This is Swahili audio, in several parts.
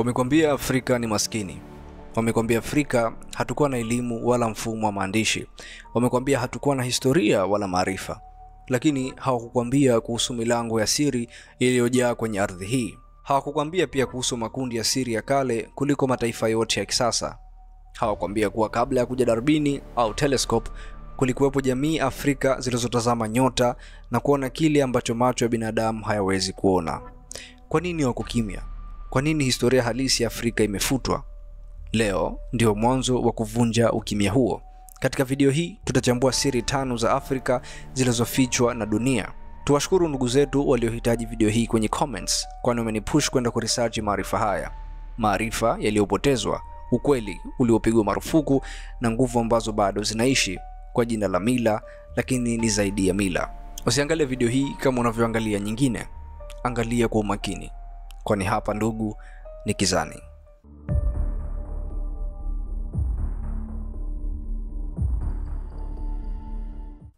Wamekwambia Afrika ni maskini. Wamekwambia Afrika hatukuwa na elimu wala mfumo wa maandishi. Wamekwambia hatukuwa na historia wala maarifa. Lakini hawakukwambia kuhusu milango ya siri iliyojaa kwenye ardhi hii. Hawakukwambia pia kuhusu makundi ya siri ya kale kuliko mataifa yote ya kisasa. Hawakukwambia kuwa kabla ya kuja darubini au telescope kulikuwepo jamii Afrika zilizotazama nyota na kuona kile ambacho macho ya binadamu hayawezi kuona. Kwa nini wako kimya? Kwa nini historia halisi ya Afrika imefutwa? Leo ndio mwanzo wa kuvunja ukimya huo. Katika video hii tutachambua siri 5 za Afrika zilizofichwa na dunia. Tuwashukuru ndugu zetu waliohitaji video hii kwenye comments, kwani wamenipush kwenda kuresearch maarifa haya. Maarifa yaliyopotezwa, ukweli uliopigwa marufuku na nguvu ambazo bado zinaishi kwa jina la mila, lakini ni zaidi ya mila. Usiangalie video hii kama unavyoangalia nyingine. Angalia kwa umakini, kwani hapa ndugu ni Kizani.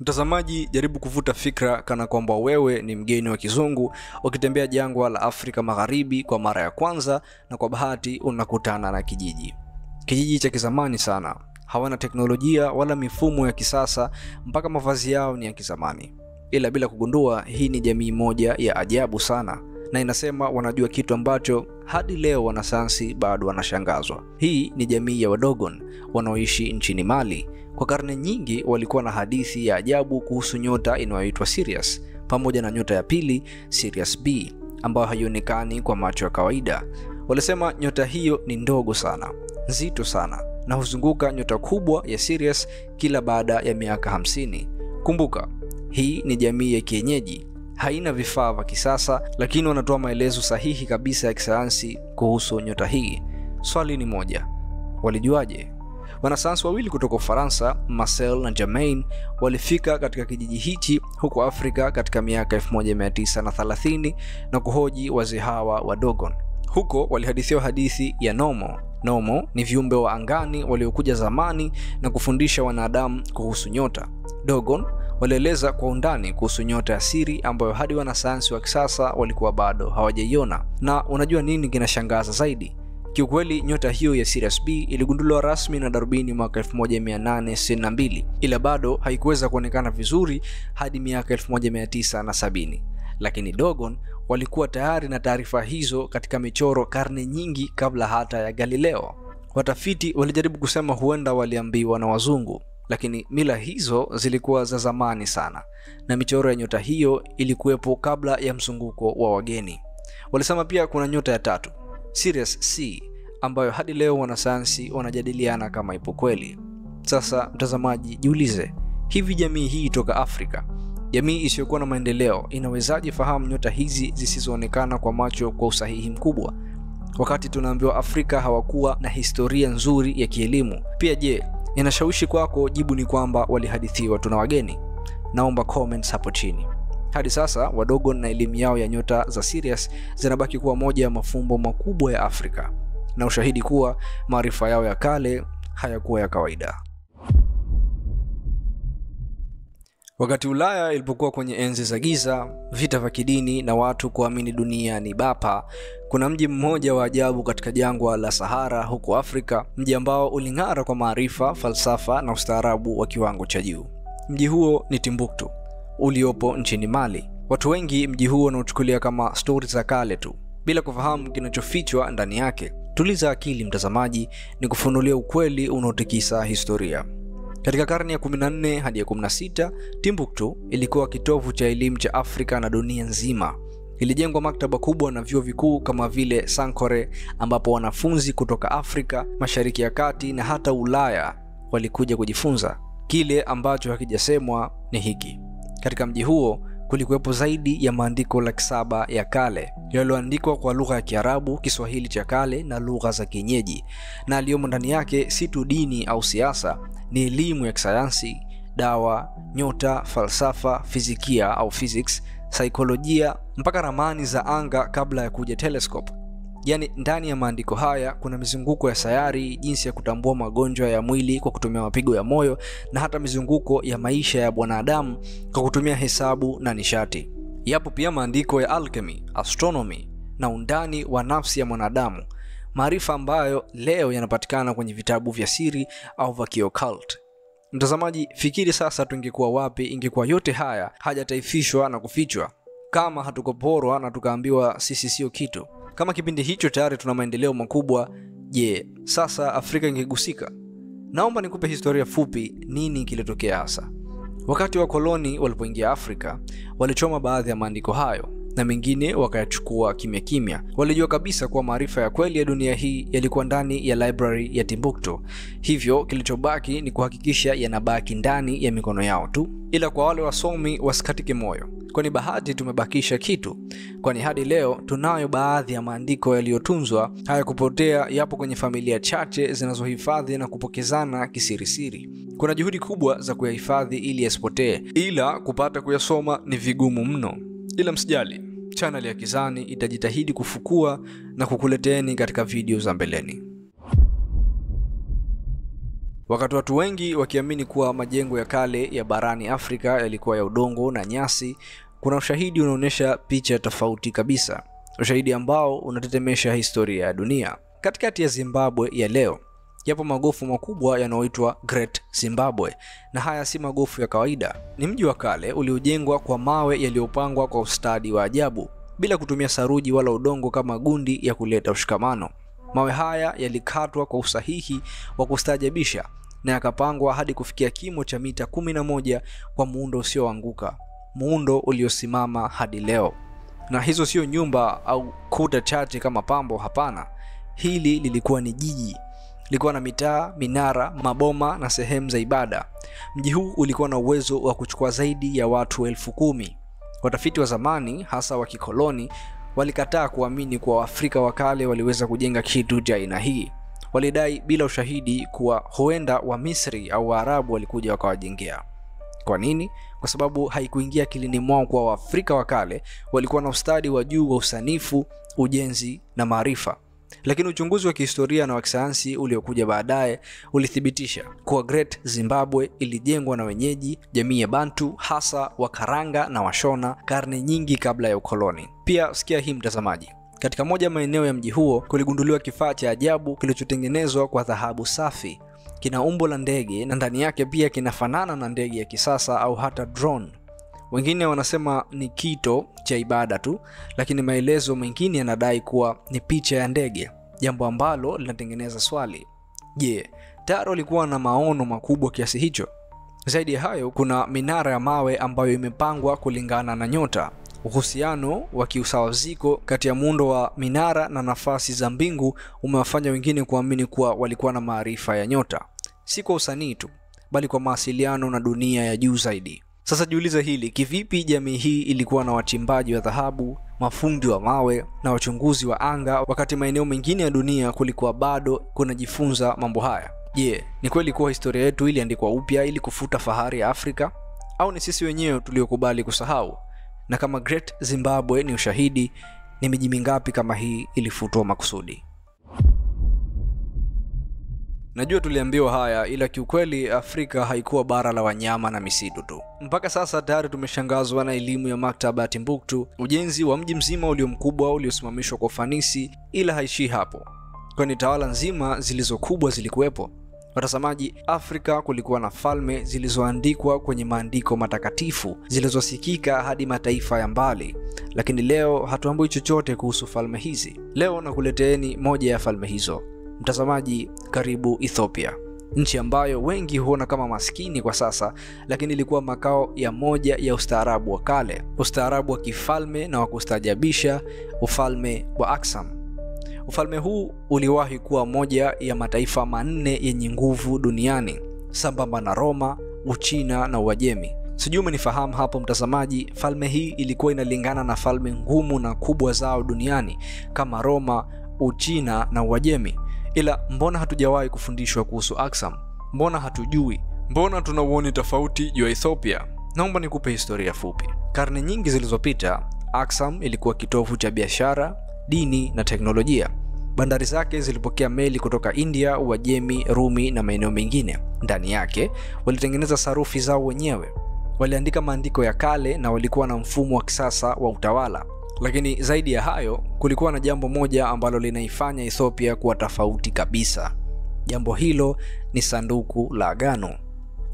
Mtazamaji, jaribu kuvuta fikra kana kwamba wewe ni mgeni wa kizungu ukitembea jangwa la Afrika Magharibi kwa mara ya kwanza, na kwa bahati unakutana na kijiji cha kizamani sana. Hawana teknolojia wala mifumo ya kisasa, mpaka mavazi yao ni ya kizamani. Ila bila kugundua, hii ni jamii moja ya ajabu sana, na inasema wanajua kitu ambacho hadi leo wanasayansi bado wanashangazwa. Hii ni jamii ya Wadogon wanaoishi nchini Mali. Kwa karne nyingi walikuwa na hadithi ya ajabu kuhusu nyota inayoitwa Sirius, pamoja na nyota ya pili, Sirius B, ambayo haionekani kwa macho ya kawaida. Walisema nyota hiyo ni ndogo sana, nzito sana, na huzunguka nyota kubwa ya Sirius kila baada ya miaka 50. Kumbuka, hii ni jamii ya kienyeji, haina vifaa vya kisasa, lakini wanatoa maelezo sahihi kabisa ya kisayansi kuhusu nyota hii. Swali ni moja, walijuaje? Wanasayansi wawili kutoka Ufaransa, Marcel na Germain, walifika katika kijiji hichi huko Afrika katika miaka 1930 na kuhoji wazee hawa wa Dogon. Huko walihadithiwa hadithi ya Nomo. Nomo ni viumbe wa angani waliokuja zamani na kufundisha wanadamu kuhusu nyota. Dogon walieleza kwa undani kuhusu nyota ya siri ambayo hadi wanasayansi wa kisasa walikuwa bado hawajaiona. Na unajua nini kinashangaza zaidi? Kiukweli nyota hiyo ya Sirius B iligunduliwa rasmi na darubini mwaka 1862, ila bado haikuweza kuonekana vizuri hadi miaka 1970. Lakini Dogon walikuwa tayari na taarifa hizo katika michoro karne nyingi kabla hata ya Galileo. Watafiti walijaribu kusema huenda waliambiwa na wazungu, lakini mila hizo zilikuwa za zamani sana, na michoro ya nyota hiyo ilikuwepo kabla ya mzunguko wa wageni. Walisema pia kuna nyota ya tatu, Sirius C, ambayo hadi leo wanasayansi wanajadiliana kama ipo kweli. Sasa mtazamaji, jiulize, hivi jamii hii toka Afrika, jamii isiyokuwa na maendeleo, inawezaje fahamu nyota hizi zisizoonekana kwa macho kwa usahihi mkubwa? Wakati tunaambiwa Afrika hawakuwa na historia nzuri ya kielimu. Pia je, inashawishi kwako jibu ni kwamba walihadithiwa tuna wageni? Naomba comments hapo chini. Hadi sasa Wadogon na elimu yao ya nyota za Sirius zinabaki kuwa moja ya mafumbo makubwa ya Afrika, na ushahidi kuwa maarifa yao ya kale hayakuwa ya kawaida. Wakati Ulaya ilipokuwa kwenye enzi za giza, vita vya kidini na watu kuamini dunia ni bapa, kuna mji mmoja wa ajabu katika jangwa la Sahara huko Afrika, mji ambao uling'ara kwa maarifa, falsafa na ustaarabu wa kiwango cha juu. Mji huo ni Timbuktu, uliopo nchini Mali. Watu wengi mji huo wanaochukulia kama stori za kale tu, bila kufahamu kinachofichwa ndani yake. Tuliza akili mtazamaji, ni kufunulia ukweli unaotikisa historia. Katika karne ya 14 hadi ya 16, Timbuktu ilikuwa kitovu cha elimu cha Afrika na dunia nzima. Ilijengwa maktaba kubwa na vyuo vikuu kama vile Sankore, ambapo wanafunzi kutoka Afrika, Mashariki ya Kati na hata Ulaya walikuja kujifunza. Kile ambacho hakijasemwa ni hiki: katika mji huo kulikuwepo zaidi ya maandiko 700 ya kale yaliyoandikwa kwa lugha ya Kiarabu, Kiswahili cha kale na lugha za kienyeji, na aliyomo ndani yake si tu dini au siasa, ni elimu ya kisayansi, dawa, nyota, falsafa, fizikia au physics, saikolojia, mpaka ramani za anga kabla ya kuja telescope. Yaani ndani ya maandiko haya kuna mizunguko ya sayari, jinsi ya kutambua magonjwa ya mwili kwa kutumia mapigo ya moyo, na hata mizunguko ya maisha ya wanadamu kwa kutumia hesabu na nishati. Yapo pia maandiko ya alchemy, astronomy na undani wa nafsi ya mwanadamu. maarifa ambayo leo yanapatikana kwenye vitabu vya siri au vya kioccult. Mtazamaji, fikiri sasa tungekuwa wapi ingekuwa yote haya hajataifishwa na kufichwa, kama hatukoporwa na tukaambiwa sisi sio kitu. Kama kipindi hicho tayari tuna maendeleo makubwa, je, sasa Afrika ingegusika? Naomba nikupe historia fupi nini kilitokea hasa. Wakati wa koloni walipoingia Afrika, walichoma baadhi ya maandiko hayo na mengine wakayachukua kimya kimya. Walijua kabisa kuwa maarifa ya kweli ya dunia hii yalikuwa ndani ya library ya Timbuktu. Hivyo kilichobaki ni kuhakikisha yanabaki ndani ya mikono yao tu. Ila kwa wale wasomi wasikatike moyo, kwani bahati tumebakisha kitu, kwani hadi leo tunayo baadhi ya maandiko yaliyotunzwa. Haya kupotea yapo kwenye familia chache zinazohifadhi na kupokezana kisirisiri. Kuna juhudi kubwa za kuyahifadhi ili yasipotee, ila kupata kuyasoma ni vigumu mno. Ila msijali, channel ya Kizani itajitahidi kufukua na kukuleteeni katika video za mbeleni. Wakati watu wengi wakiamini kuwa majengo ya kale ya barani Afrika yalikuwa ya udongo na nyasi, kuna ushahidi unaonyesha picha tofauti kabisa. Ushahidi ambao unatetemesha historia ya dunia. Katikati ya Zimbabwe ya leo, yapo magofu makubwa yanayoitwa Great Zimbabwe, na haya si magofu ya kawaida. Ni mji wa kale uliojengwa kwa mawe yaliyopangwa kwa ustadi wa ajabu, bila kutumia saruji wala udongo kama gundi ya kuleta ushikamano. Mawe haya yalikatwa kwa usahihi wa kustaajabisha na yakapangwa hadi kufikia kimo cha mita 11 kwa muundo usioanguka, muundo uliosimama hadi leo. Na hizo sio nyumba au kuta chache kama pambo, hapana. Hili lilikuwa ni jiji. Lilikuwa na mitaa, minara, maboma na sehemu za ibada. Mji huu ulikuwa na uwezo wa kuchukua zaidi ya watu 10,000. Watafiti wa zamani, hasa wa kikoloni, walikataa kuamini kuwa Waafrika wa kale waliweza kujenga kitu cha aina hii. Walidai bila ushahidi kuwa huenda wa Misri au Waarabu walikuja wakawajengea. Kwa nini? Kwa sababu haikuingia akilini mwao kuwa Waafrika wa kale walikuwa na ustadi wa juu wa usanifu, ujenzi na maarifa. Lakini uchunguzi wa kihistoria na wa kisayansi uliokuja baadaye ulithibitisha kuwa Great Zimbabwe ilijengwa na wenyeji, jamii ya Bantu, hasa Wakaranga na Washona, karne nyingi kabla ya ukoloni. Pia sikia hii mtazamaji. Katika moja maeneo ya mji huo kuligunduliwa kifaa cha ajabu kilichotengenezwa kwa dhahabu safi. Kina umbo la ndege na ndani yake pia kinafanana na ndege ya kisasa au hata drone. Wengine wanasema ni kito cha ibada tu, lakini maelezo mengine yanadai kuwa ni picha ya ndege, jambo ambalo linatengeneza swali. Je, Taro alikuwa na maono makubwa kiasi hicho? Zaidi ya hayo, kuna minara ya mawe ambayo imepangwa kulingana na nyota. Uhusiano wa kiusawaziko kati ya muundo wa minara na nafasi za mbingu umewafanya wengine kuamini kuwa walikuwa na maarifa ya nyota, si kwa usanii tu, bali kwa mawasiliano na dunia ya juu zaidi. Sasa jiulize hili, kivipi jamii hii ilikuwa na wachimbaji wa dhahabu, mafundi wa mawe na wachunguzi wa anga, wakati maeneo mengine ya dunia kulikuwa bado kunajifunza mambo haya? Je, ni kweli kuwa historia yetu iliandikwa upya ili kufuta fahari ya Afrika, au ni sisi wenyewe tuliokubali kusahau? Na kama Great Zimbabwe ni ushahidi, ni miji mingapi kama hii ilifutwa makusudi? Najua tuliambiwa haya, ila kiukweli Afrika haikuwa bara la wanyama na misitu tu. Mpaka sasa tayari tumeshangazwa na elimu ya maktaba ya Timbuktu, ujenzi wa mji mzima uliomkubwa uliosimamishwa kwa ufanisi, ila haishii hapo, kwani tawala nzima zilizokubwa zilikuwepo. Watazamaji, Afrika kulikuwa na falme zilizoandikwa kwenye maandiko matakatifu, zilizosikika hadi mataifa ya mbali. Lakini leo hatuambui chochote kuhusu falme hizi. Leo nakuleteeni moja ya falme hizo. Mtazamaji, karibu Ethiopia, nchi ambayo wengi huona kama maskini kwa sasa, lakini ilikuwa makao ya moja ya ustaarabu wa kale, ustaarabu wa kifalme na wa kustaajabisha, ufalme wa Aksum. Ufalme huu uliwahi kuwa moja ya mataifa manne yenye nguvu duniani, sambamba na Roma, Uchina na Uajemi. Sijui umenifahamu hapo mtazamaji. Falme hii ilikuwa inalingana na falme ngumu na kubwa zao duniani kama Roma, Uchina na Uajemi. Ila mbona hatujawahi kufundishwa kuhusu Aksum? Mbona hatujui? Mbona tunauoni tofauti juu ya Ethiopia? Naomba nikupe historia fupi. Karne nyingi zilizopita, Aksum ilikuwa kitovu cha biashara, dini na teknolojia. Bandari zake zilipokea meli kutoka India, Uajemi, Rumi na maeneo mengine. Ndani yake walitengeneza sarufi zao wenyewe, waliandika maandiko ya kale na walikuwa na mfumo wa kisasa wa utawala. Lakini zaidi ya hayo, kulikuwa na jambo moja ambalo linaifanya Ethiopia kuwa tofauti kabisa. Jambo hilo ni sanduku la agano.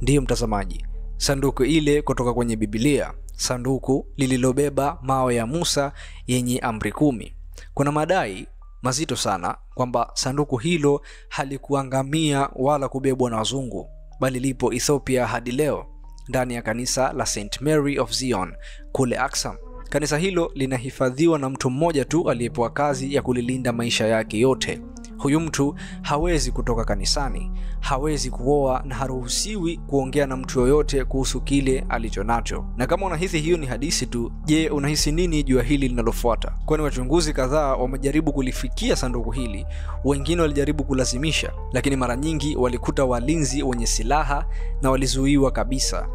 Ndiyo mtazamaji, sanduku ile kutoka kwenye Biblia, sanduku lililobeba mawe ya Musa yenye amri 10. Kuna madai mazito sana kwamba sanduku hilo halikuangamia wala kubebwa na wazungu, bali lipo Ethiopia hadi leo ndani ya kanisa la St. Mary of Zion kule Aksum. Kanisa hilo linahifadhiwa na mtu mmoja tu aliyepewa kazi ya kulilinda maisha yake yote. Huyu mtu hawezi kutoka kanisani, hawezi kuoa na haruhusiwi kuongea na mtu yoyote kuhusu kile alichonacho. Na kama unahisi hiyo ni hadithi tu, je, unahisi nini juu ya hili linalofuata? Kwani wachunguzi kadhaa wamejaribu kulifikia sanduku hili, wengine walijaribu kulazimisha, lakini mara nyingi walikuta walinzi wenye silaha na walizuiwa kabisa.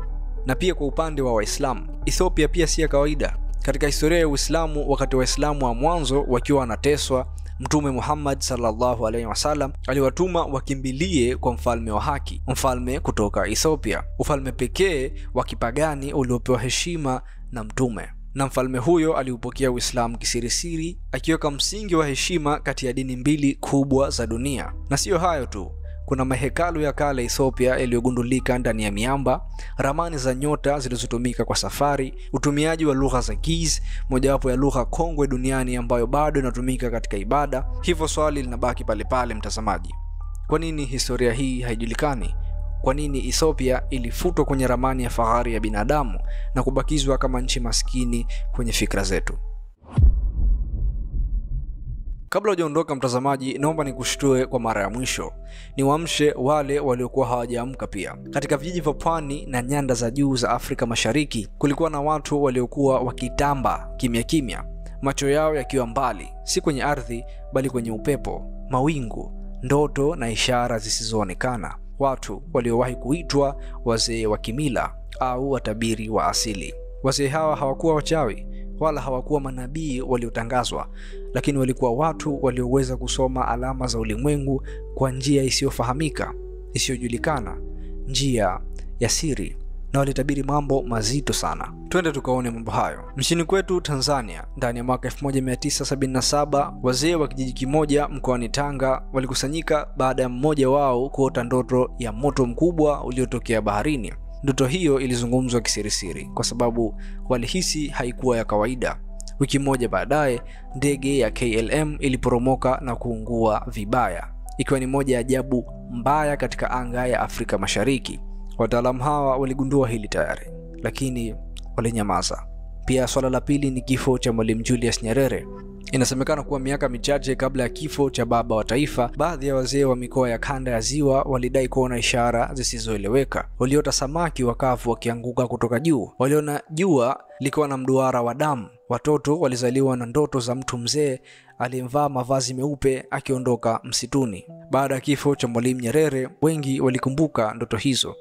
Na pia kwa upande wa Waislamu, Ethiopia pia si ya kawaida. Katika historia ya Uislamu, wakati Waislamu wa mwanzo wakiwa wanateswa, Mtume Muhammad sallallahu alaihi wasallam aliwatuma wakimbilie kwa mfalme wa haki, mfalme kutoka Ethiopia, ufalme pekee wa kipagani uliopewa heshima na mtume. Na mfalme huyo aliupokea Uislamu kisirisiri, akiweka msingi wa heshima kati ya dini mbili kubwa za dunia. Na sio hayo tu, kuna mahekalu ya kale Ethiopia yaliyogundulika ndani ya miamba, ramani za nyota zilizotumika kwa safari, utumiaji wa lugha za Giz, mojawapo ya lugha kongwe duniani ambayo bado inatumika katika ibada. Hivyo swali linabaki pale pale mtazamaji. Kwa nini historia hii haijulikani? Kwa nini Ethiopia ilifutwa kwenye ramani ya fahari ya binadamu na kubakizwa kama nchi maskini kwenye fikra zetu? Kabla hujaondoka mtazamaji, naomba nikushtue kwa mara ya mwisho. Niwaamshe wale waliokuwa hawajaamka pia. Katika vijiji vya pwani na nyanda za juu za Afrika Mashariki, kulikuwa na watu waliokuwa wakitamba kimya kimya, macho yao yakiwa mbali, si kwenye ardhi bali kwenye upepo, mawingu, ndoto na ishara zisizoonekana. Watu waliowahi kuitwa wazee wa kimila au watabiri wa asili. Wazee hawa hawakuwa wachawi wala hawakuwa manabii waliotangazwa, lakini walikuwa watu walioweza kusoma alama za ulimwengu kwa njia isiyofahamika, isiyojulikana, njia ya siri, na walitabiri mambo mazito sana. Twende tukaone mambo hayo. Nchini kwetu Tanzania, ndani ya mwaka 1977, wazee wa kijiji kimoja mkoani Tanga walikusanyika baada ya mmoja wao kuota ndoto ya moto mkubwa uliotokea baharini. Ndoto hiyo ilizungumzwa kisirisiri kwa sababu walihisi haikuwa ya kawaida. Wiki moja baadaye, ndege ya KLM iliporomoka na kuungua vibaya, ikiwa ni moja ya ajabu mbaya katika anga ya Afrika Mashariki. Wataalamu hawa waligundua hili tayari, lakini walinyamaza. Pia swala la pili ni kifo cha Mwalimu Julius Nyerere. Inasemekana kuwa miaka michache kabla ya kifo cha baba wa taifa, baadhi ya wazee wa mikoa ya kanda ya Ziwa walidai kuona ishara zisizoeleweka. Waliota samaki wakavu wakianguka kutoka juu, waliona jua likiwa na mduara wa damu. Watoto walizaliwa na ndoto za mtu mzee aliyevaa mavazi meupe akiondoka msituni. Baada ya kifo cha Mwalimu Nyerere, wengi walikumbuka ndoto hizo,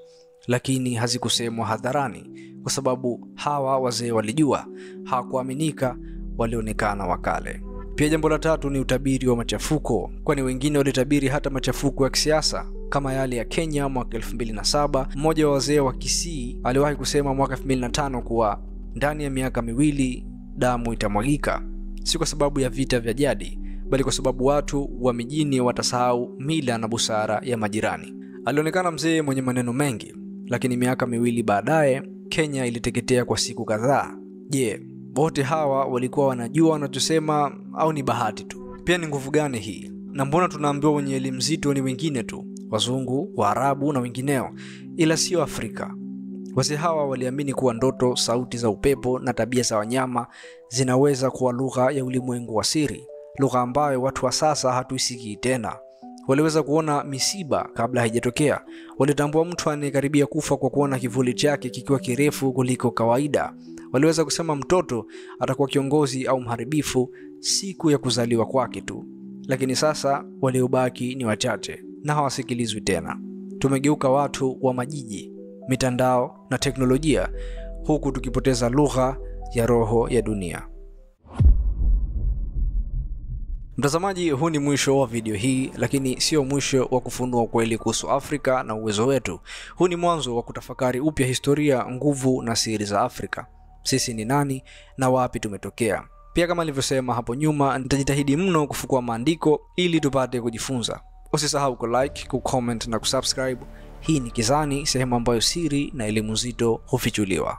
lakini hazikusemwa hadharani kwa sababu hawa wazee walijua, hawakuaminika, walionekana wakale. Pia jambo la tatu ni utabiri wa machafuko, kwani wengine walitabiri hata machafuko ya kisiasa kama yale ya Kenya mwaka 2007. Mmoja wa wazee wa Kisii aliwahi kusema mwaka 2005 kuwa ndani ya miaka miwili damu itamwagika, si kwa sababu ya vita vya jadi, bali kwa sababu watu wa mijini watasahau mila na busara ya majirani. Alionekana mzee mwenye maneno mengi, lakini miaka miwili baadaye Kenya iliteketea kwa siku kadhaa. Je, wote hawa walikuwa wanajua wanachosema au ni bahati tu? Pia ni nguvu gani hii? Na mbona tunaambiwa wenye elimu nzito ni wengine tu, wazungu, Waarabu na wengineo, ila sio Afrika? Wazee hawa waliamini kuwa ndoto, sauti za upepo na tabia za wanyama zinaweza kuwa lugha ya ulimwengu wa siri, lugha ambayo watu wa sasa hatuisikii tena. Waliweza kuona misiba kabla haijatokea. Walitambua mtu anayekaribia kufa kwa kuona kivuli chake kikiwa kirefu kuliko kawaida. Waliweza kusema mtoto atakuwa kiongozi au mharibifu siku ya kuzaliwa kwake tu. Lakini sasa waliobaki ni wachache na hawasikilizwi tena. Tumegeuka watu wa majiji, mitandao na teknolojia, huku tukipoteza lugha ya roho ya dunia. Mtazamaji, huu ni mwisho wa video hii, lakini sio mwisho wa kufunua kweli kuhusu Afrika na uwezo wetu. Huu ni mwanzo wa kutafakari upya historia, nguvu na siri za Afrika. Sisi ni nani na wapi tumetokea? Pia kama nilivyosema hapo nyuma, nitajitahidi mno kufukua maandiko ili tupate kujifunza. Usisahau ku-like, ku-comment na kusubscribe. Hii ni Kizani, sehemu ambayo siri na elimu nzito hufichuliwa.